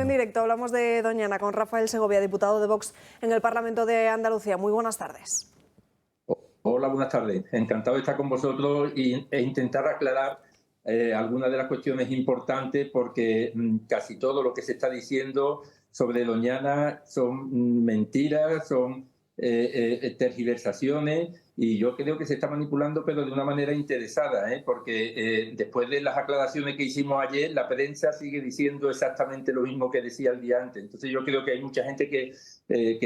en directo. Hablamos de Doñana con Rafael Segovia, diputado de Vox en el Parlamento de Andalucía. Muy buenas tardes. Hola, buenas tardes. Encantado de estar con vosotros e intentar aclarar algunas de las cuestiones importantes, porque casi todo lo que se está diciendo sobre Doñana son mentiras, son tergiversaciones, y yo creo que se está manipulando, pero de una manera interesada, porque después de las aclaraciones que hicimos ayer, la prensa sigue diciendo exactamente lo mismo que decía el día antes. Entonces yo creo que hay mucha gente que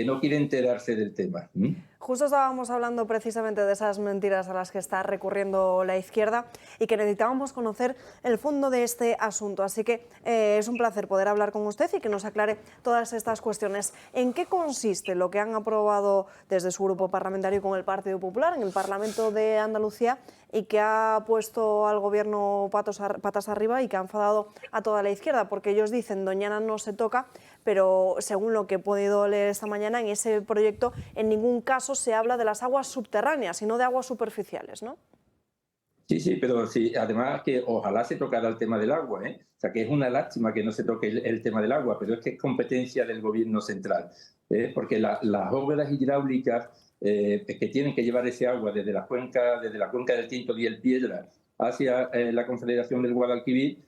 no quiere enterarse del tema. Justo estábamos hablando precisamente de esas mentiras a las que está recurriendo la izquierda y que necesitábamos conocer el fondo de este asunto. Así que es un placer poder hablar con usted y que nos aclare todas estas cuestiones. ¿En qué consiste lo que han aprobado desde su grupo parlamentario con el Partido Popular en el Parlamento de Andalucía y que ha puesto al gobierno patas arriba y que ha enfadado a toda la izquierda? Porque ellos dicen Doñana no se toca, pero según lo que he podido leer esta mañana, en ese proyecto en ningún caso se habla de las aguas subterráneas, sino de aguas superficiales, ¿no? Sí, pero sí, además que ojalá se tocara el tema del agua, O sea, que es una lástima que no se toque el tema del agua, pero es que es competencia del gobierno central, porque las obras hidráulicas que tienen que llevar ese agua desde la cuenca del Tinto y el Piedra hacia la Confederación del Guadalquivir,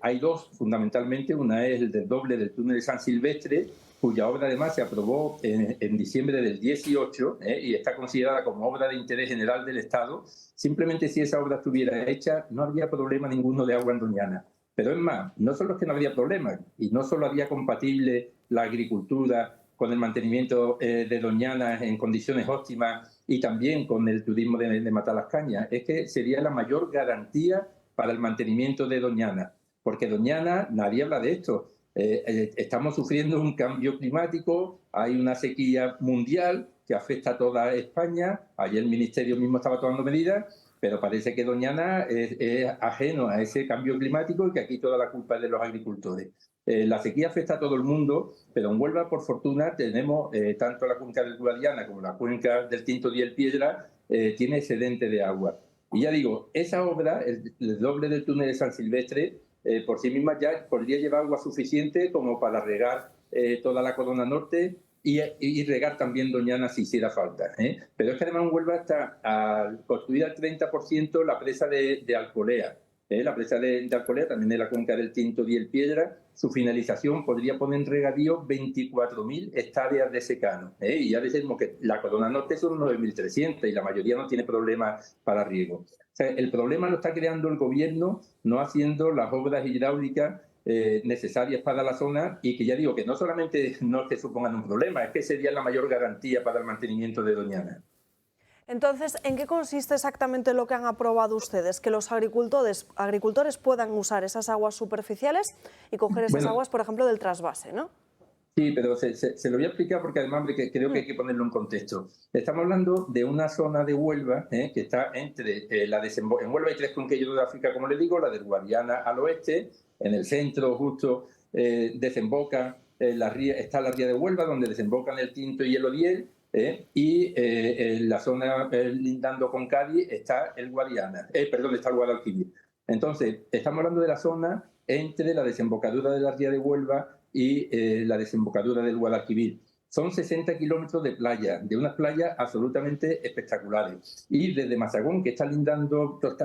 hay dos fundamentalmente. Una es el desdoble del túnel de San Silvestre, cuya obra además se aprobó en diciembre del 18 y está considerada como obra de interés general del Estado. Simplemente si esa obra estuviera hecha, no habría problema ninguno de agua en Doñana. Pero es más, no solo es que no habría problema, y no solo haría compatible la agricultura con el mantenimiento de Doñana en condiciones óptimas y también con el turismo de Matalascañas, es que sería la mayor garantía para el mantenimiento de Doñana. Porque Doñana, nadie habla de esto. Estamos sufriendo un cambio climático, hay una sequía mundial que afecta a toda España. Ayer el Ministerio mismo estaba tomando medidas, pero parece que Doñana es ajeno a ese cambio climático y que aquí toda la culpa es de los agricultores. La sequía afecta a todo el mundo, pero en Huelva, por fortuna, tenemos tanto la cuenca del Guadiana como la cuenca del Tinto y el Piedra, tiene excedente de agua. Y ya digo, esa obra, el doble del túnel de San Silvestre, por sí misma ya podría llevar agua suficiente como para regar toda la Corona Norte y regar también Doñana si hiciera falta. Pero es que además en Huelva está construida al 30% la presa de Alcolea. La presa de Alcolea, también de la cuenca del Tinto y el Piedra, su finalización podría poner en regadío 24.000 hectáreas de secano. Y ya decimos que la Corona Norte son 9.300 y la mayoría no tiene problemas para riego. O sea, el problema lo está creando el gobierno, no haciendo las obras hidráulicas necesarias para la zona, y que ya digo que no solamente no es que supongan un problema, es que sería la mayor garantía para el mantenimiento de Doñana. Entonces, ¿en qué consiste exactamente lo que han aprobado ustedes? Que los agricultores puedan usar esas aguas superficiales y coger esas aguas, por ejemplo, del trasvase, ¿no? Sí, pero se lo voy a explicar porque además creo que hay que ponerlo en contexto. Estamos hablando de una zona de Huelva que está entre en Huelva hay tres conquillos de África, como le digo, la del Guadiana al oeste, en el centro justo desemboca está la ría de Huelva, donde desembocan el Tinto y el Odiel, y en la zona lindando con Cádiz está el Guadiana, está el Guadalquivir. Entonces, estamos hablando de la zona entre la desembocadura de la ría de Huelva y la desembocadura del Guadalquivir. Son 60 kilómetros de playa, de unas playas absolutamente espectaculares. Y desde Mazagón, que está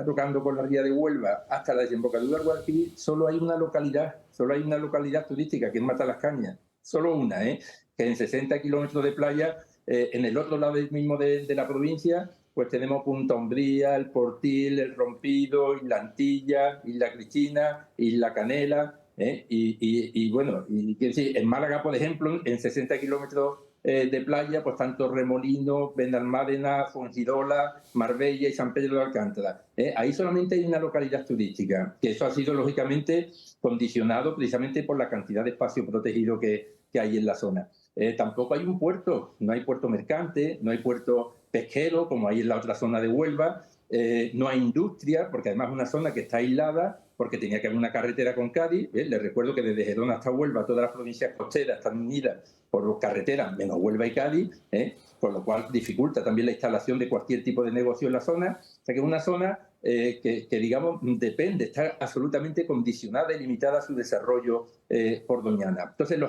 tocando con la ría de Huelva, hasta la desembocadura del Guadalquivir, solo hay una localidad turística, que es Matalascañas. Solo una, que en 60 kilómetros de playa, en el otro lado mismo de la provincia, pues tenemos Punta Umbría, El Portil, El Rompido, Isla Antilla, Isla Cristina, Isla Canela. Bueno, quiero decir, en Málaga, por ejemplo, en 60 kilómetros de playa, pues tanto Remolino, Benalmádena, Fongirola, Marbella y San Pedro de Alcántara. Ahí solamente hay una localidad turística, que eso ha sido lógicamente condicionado precisamente por la cantidad de espacio protegido que hay en la zona. Tampoco hay un puerto, no hay puerto mercante, no hay puerto pesquero como hay en la otra zona de Huelva. No hay industria, porque además es una zona que está aislada, porque tenía que haber una carretera con Cádiz. Les recuerdo que desde Gerona hasta Huelva todas las provincias costeras están unidas por carreteras, menos Huelva y Cádiz, por lo cual dificulta también la instalación de cualquier tipo de negocio en la zona. O sea que es una zona digamos, depende, está absolutamente condicionada y limitada a su desarrollo por Doñana. Entonces,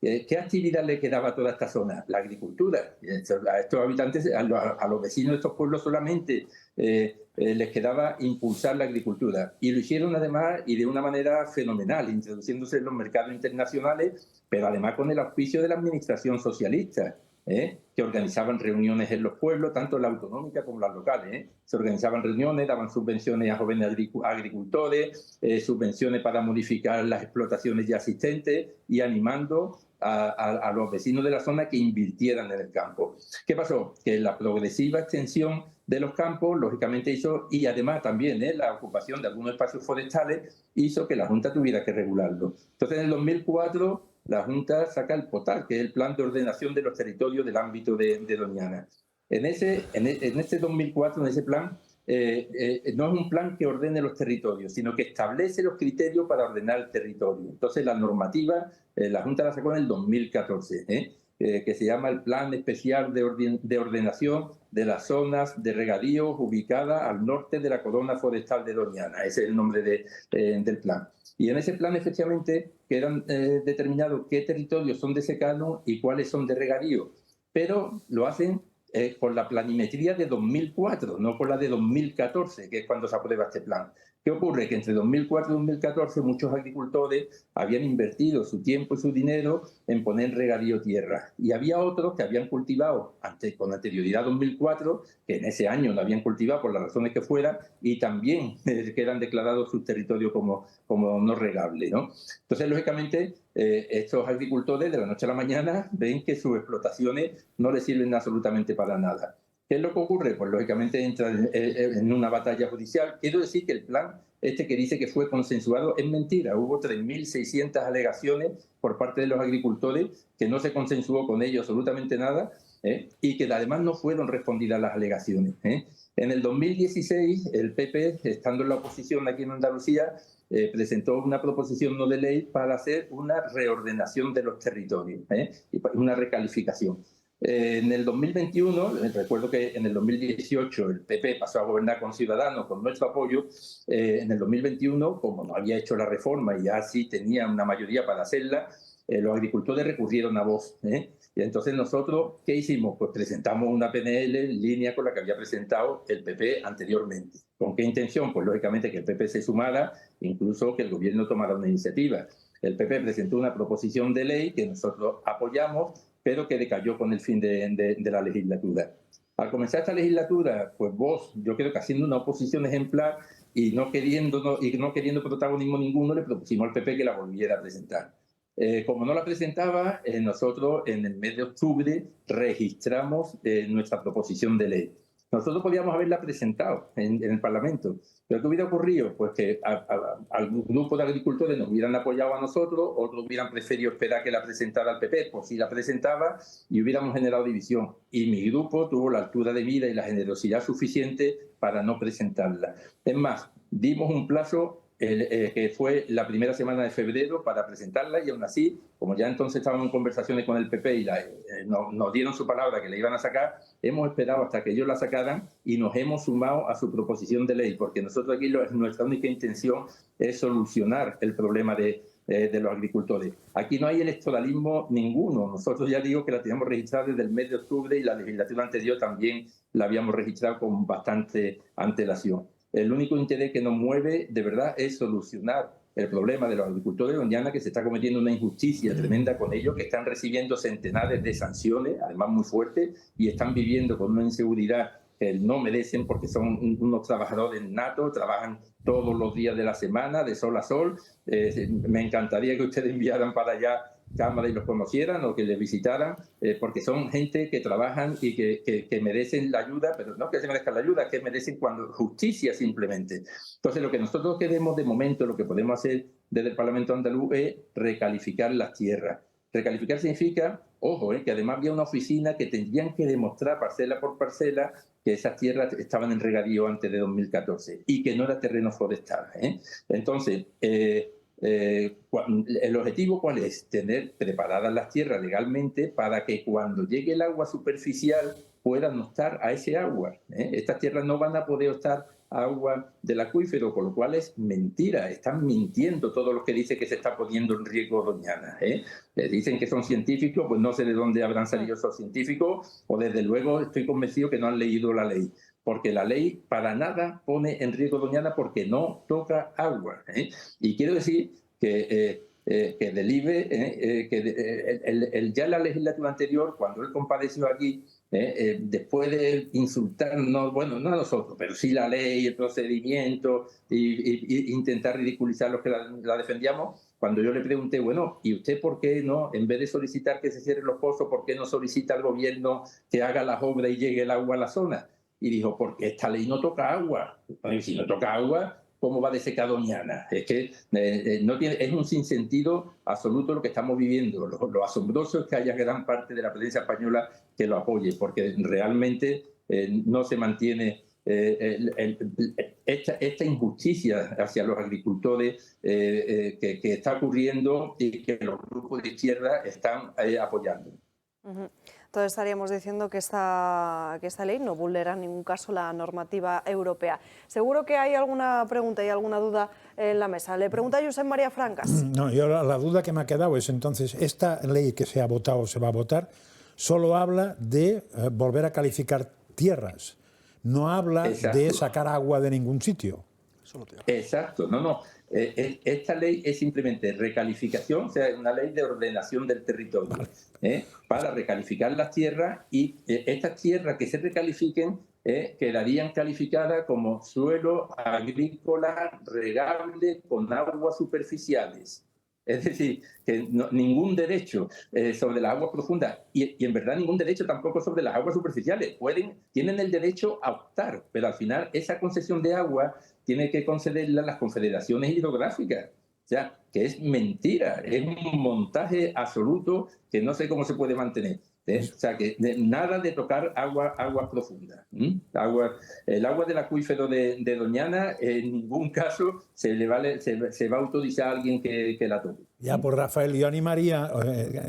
¿qué actividad le quedaba a toda esta zona? La agricultura. A estos habitantes, a los vecinos de estos pueblos solamente les quedaba impulsar la agricultura. Y lo hicieron además y de una manera fenomenal, introduciéndose en los mercados internacionales, pero además con el auspicio de la administración socialista. Que organizaban reuniones en los pueblos, tanto las autonómicas como las locales. Se organizaban reuniones, daban subvenciones a jóvenes agricultores, subvenciones para modificar las explotaciones ya existentes y animando a los vecinos de la zona que invirtieran en el campo. ¿Qué pasó? Que la progresiva extensión de los campos, lógicamente hizo, y además también la ocupación de algunos espacios forestales, hizo que la Junta tuviera que regularlo. Entonces, en el 2004... la Junta saca el POTAR, que es el Plan de Ordenación de los Territorios del ámbito de Doñana. En este 2004, en ese plan, no es un plan que ordene los territorios, sino que establece los criterios para ordenar el territorio. Entonces, la normativa, la Junta la sacó en el 2014, que se llama el Plan Especial de Ordenación de las Zonas de Regadíos ubicadas al norte de la Corona Forestal de Doñana. Ese es el nombre del plan. Y en ese plan, efectivamente, quedan determinados qué territorios son de secano y cuáles son de regadío. Pero lo hacen con la planimetría de 2004, no con la de 2014, que es cuando se aprueba este plan. ¿Qué ocurre? Que entre 2004 y 2014 muchos agricultores habían invertido su tiempo y su dinero en poner regadío tierra. Y había otros que habían cultivado con anterioridad a 2004, que en ese año no habían cultivado por las razones que fuera, y también quedan declarados sus territorios como no regables, ¿no? Entonces, lógicamente, estos agricultores de la noche a la mañana ven que sus explotaciones no les sirven absolutamente para nada. ¿Qué es lo que ocurre? Pues lógicamente entra en una batalla judicial. Quiero decir que el plan que dice que fue consensuado es mentira. Hubo 3.600 alegaciones por parte de los agricultores que no se consensuó con ellos absolutamente nada y que además no fueron respondidas las alegaciones. En el 2016, el PP, estando en la oposición aquí en Andalucía, presentó una proposición no de ley para hacer una reordenación de los territorios y una recalificación. En el 2021, recuerdo que en el 2018 el PP pasó a gobernar con Ciudadanos, con nuestro apoyo. En el 2021, como no había hecho la reforma y ya sí tenía una mayoría para hacerla, los agricultores recurrieron a Vox. Y entonces nosotros, ¿qué hicimos? Pues presentamos una PNL en línea con la que había presentado el PP anteriormente. ¿Con qué intención? Pues lógicamente que el PP se sumara, incluso que el gobierno tomara una iniciativa. El PP presentó una proposición de ley que nosotros apoyamos, pero que decayó con el fin de la legislatura. Al comenzar esta legislatura, pues Vox, yo creo que haciendo una oposición ejemplar y no queriendo protagonismo ninguno, le propusimos al PP que la volviera a presentar. Como no la presentaba, nosotros en el mes de octubre registramos nuestra proposición de ley. Nosotros podíamos haberla presentado en el Parlamento, pero ¿qué hubiera ocurrido? Pues que algún grupo de agricultores nos hubieran apoyado a nosotros, otros hubieran preferido esperar que la presentara el PP, por si la presentaba, y hubiéramos generado división. Y mi grupo tuvo la altura de mira y la generosidad suficiente para no presentarla. Es más, dimos un plazo que fue la primera semana de febrero para presentarla, y aún así, como ya entonces estábamos en conversaciones con el PP y nos dieron su palabra que la iban a sacar, hemos esperado hasta que ellos la sacaran y nos hemos sumado a su proposición de ley, porque nosotros aquí nuestra única intención es solucionar el problema de los agricultores. Aquí no hay electoralismo ninguno. Nosotros ya digo que la teníamos registrada desde el mes de octubre y la legislatura anterior también la habíamos registrado con bastante antelación. El único interés que nos mueve, de verdad, es solucionar el problema de los agricultores de Doñana, que se está cometiendo una injusticia tremenda con ellos, que están recibiendo centenares de sanciones, además muy fuertes, y están viviendo con una inseguridad que no merecen porque son unos trabajadores natos, trabajan todos los días de la semana, de sol a sol. Me encantaría que ustedes enviaran para allá cámara y los conocieran o que les visitaran, porque son gente que trabajan y que merecen la ayuda, pero no que se merezcan la ayuda, que merecen justicia simplemente. Entonces, lo que nosotros queremos de momento, lo que podemos hacer desde el Parlamento andaluz es recalificar las tierras. Recalificar significa, ojo, que además había una oficina que tendrían que demostrar parcela por parcela que esas tierras estaban en regadío antes de 2014 y que no era terreno forestal. Entonces, el objetivo, ¿cuál es? Tener preparadas las tierras legalmente para que cuando llegue el agua superficial puedan no estar a ese agua. Estas tierras no van a poder estar agua del acuífero, con lo cual es mentira. Están mintiendo todos los que dicen que se está poniendo en riesgo Doñana. Dicen que son científicos, pues no sé de dónde habrán salido esos científicos, o desde luego estoy convencido que no han leído la ley, porque la ley para nada pone en riesgo Doñana porque no toca agua. Y quiero decir que Delibes, ya en la legislatura anterior, cuando él compareció aquí, después de insultarnos, bueno, no a nosotros, pero sí la ley, el procedimiento, y intentar ridiculizar a los que la defendíamos, cuando yo le pregunté, bueno, ¿y usted por qué no, en vez de solicitar que se cierren los pozos, por qué no solicita al gobierno que haga las obras y llegue el agua a la zona? Y dijo, porque esta ley no toca agua. Y si no toca agua, ¿cómo va de secar Doñana? Es que es un sinsentido absoluto lo que estamos viviendo. Lo asombroso es que haya gran parte de la prensa española que lo apoye, porque realmente no se mantiene esta injusticia hacia los agricultores que está ocurriendo y que los grupos de izquierda están apoyando. Entonces estaríamos diciendo que esta ley no vulnera en ningún caso la normativa europea. Seguro que hay alguna pregunta y alguna duda en la mesa. Le pregunta a Josep María Francas. No, yo la duda que me ha quedado es entonces, esta ley que se ha votado o se va a votar solo habla de volver a calificar tierras, no habla de sacar agua de ningún sitio. Exacto, no. Esta ley es simplemente recalificación, o sea, es una ley de ordenación del territorio, para recalificar las tierras, y estas tierras que se recalifiquen quedarían calificadas como suelo agrícola regable con aguas superficiales. Es decir, que ningún derecho sobre las aguas profundas y en verdad ningún derecho tampoco sobre las aguas superficiales. Tienen el derecho a optar, pero al final esa concesión de agua tiene que concederla las confederaciones hidrográficas. O sea, que es mentira, es un montaje absoluto que no sé cómo se puede mantener. O sea, que nada de tocar aguas profundas. El agua del acuífero de Doñana en ningún caso se va a autorizar a alguien que la toque. Ya, pues Rafael, yo animaría,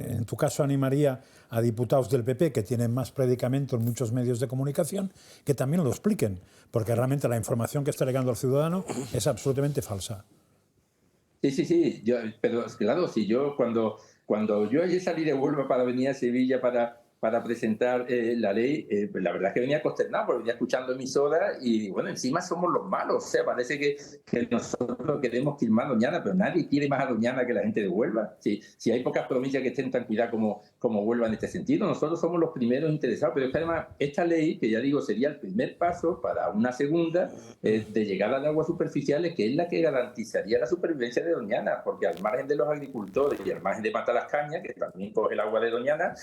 en tu caso animaría a diputados del PP que tienen más predicamento en muchos medios de comunicación, que también lo expliquen, porque realmente la información que está llegando al ciudadano es absolutamente falsa. Sí. Pero claro, si yo cuando yo ayer salí de Huelva para venir a Sevilla para presentar la ley, pues la verdad es que venía consternado, porque venía escuchando emisoras y bueno, encima somos los malos. O sea, parece que nosotros queremos firmar Doñana, pero nadie quiere más a Doñana que la gente de Huelva. Si hay pocas provincias que estén tan cuidadas como Huelva en este sentido, nosotros somos los primeros interesados. Pero es que además esta ley, que ya digo, sería el primer paso para una segunda de llegada de aguas superficiales, que es la que garantizaría la supervivencia de Doñana, porque al margen de los agricultores y al margen de Matalascaña, que también coge el agua de Doñana,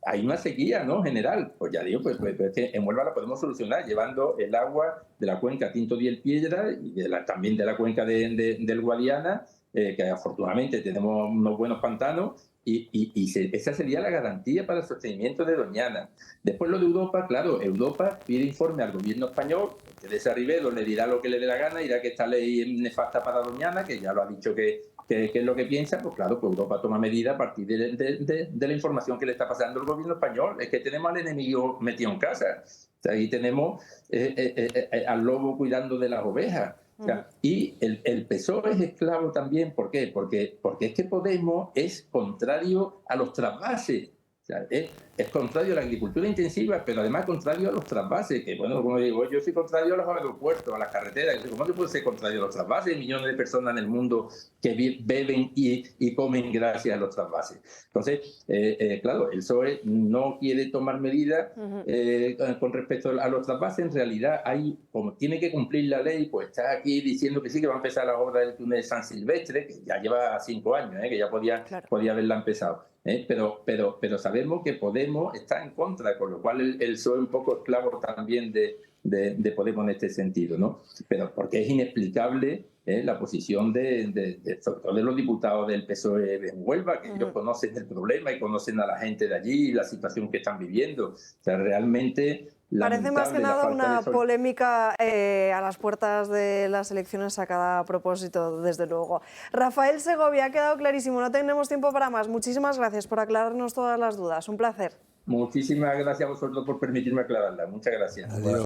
hay una sequía, ¿no?, general. Pues ya digo, pues en Huelva la podemos solucionar llevando el agua de la cuenca Tinto Diel Piedra y también de la cuenca del Guadiana, que afortunadamente tenemos unos buenos pantanos, esa sería la garantía para el sostenimiento de Doñana. Después lo de Europa, claro, Europa pide informe al gobierno español, Teresa Rivero le dirá lo que le dé la gana, dirá que esta ley es nefasta para Doñana, que ya lo ha dicho que es lo que piensa. Pues claro, pues Europa toma medidas a partir de la información que le está pasando el gobierno español. Es que tenemos al enemigo metido en casa. O sea, ahí tenemos al lobo cuidando de las ovejas. O sea, y el PSOE es esclavo también. ¿Por qué? Porque es que Podemos es contrario a los trasvases. O sea, es contrario a la agricultura intensiva, pero además contrario a los trasvases, que bueno, como digo, yo soy contrario a los aeropuertos, a las carreteras. ¿Cómo se puede ser contrario a los trasvases? Hay millones de personas en el mundo que beben y comen gracias a los trasvases. Entonces, claro, el PSOE no quiere tomar medidas con respecto a los trasvases. En realidad, como tiene que cumplir la ley, pues está aquí diciendo que sí, que va a empezar la obra del túnel de San Silvestre, que ya lleva 5 años, que ya podía haberla empezado. Pero sabemos que Podemos está en contra, con lo cual el PSOE es un poco esclavo también de Podemos en este sentido, ¿no? Pero porque es inexplicable la posición sobre todo de los diputados del PSOE en Huelva, que ellos conocen el problema y conocen a la gente de allí y la situación que están viviendo. O sea, realmente... Parece más que nada una polémica a las puertas de las elecciones sacada a propósito, desde luego. Rafael Segovia, ha quedado clarísimo, no tenemos tiempo para más. Muchísimas gracias por aclararnos todas las dudas, un placer. Muchísimas gracias a vosotros por permitirme aclararlas. Muchas gracias. Adiós.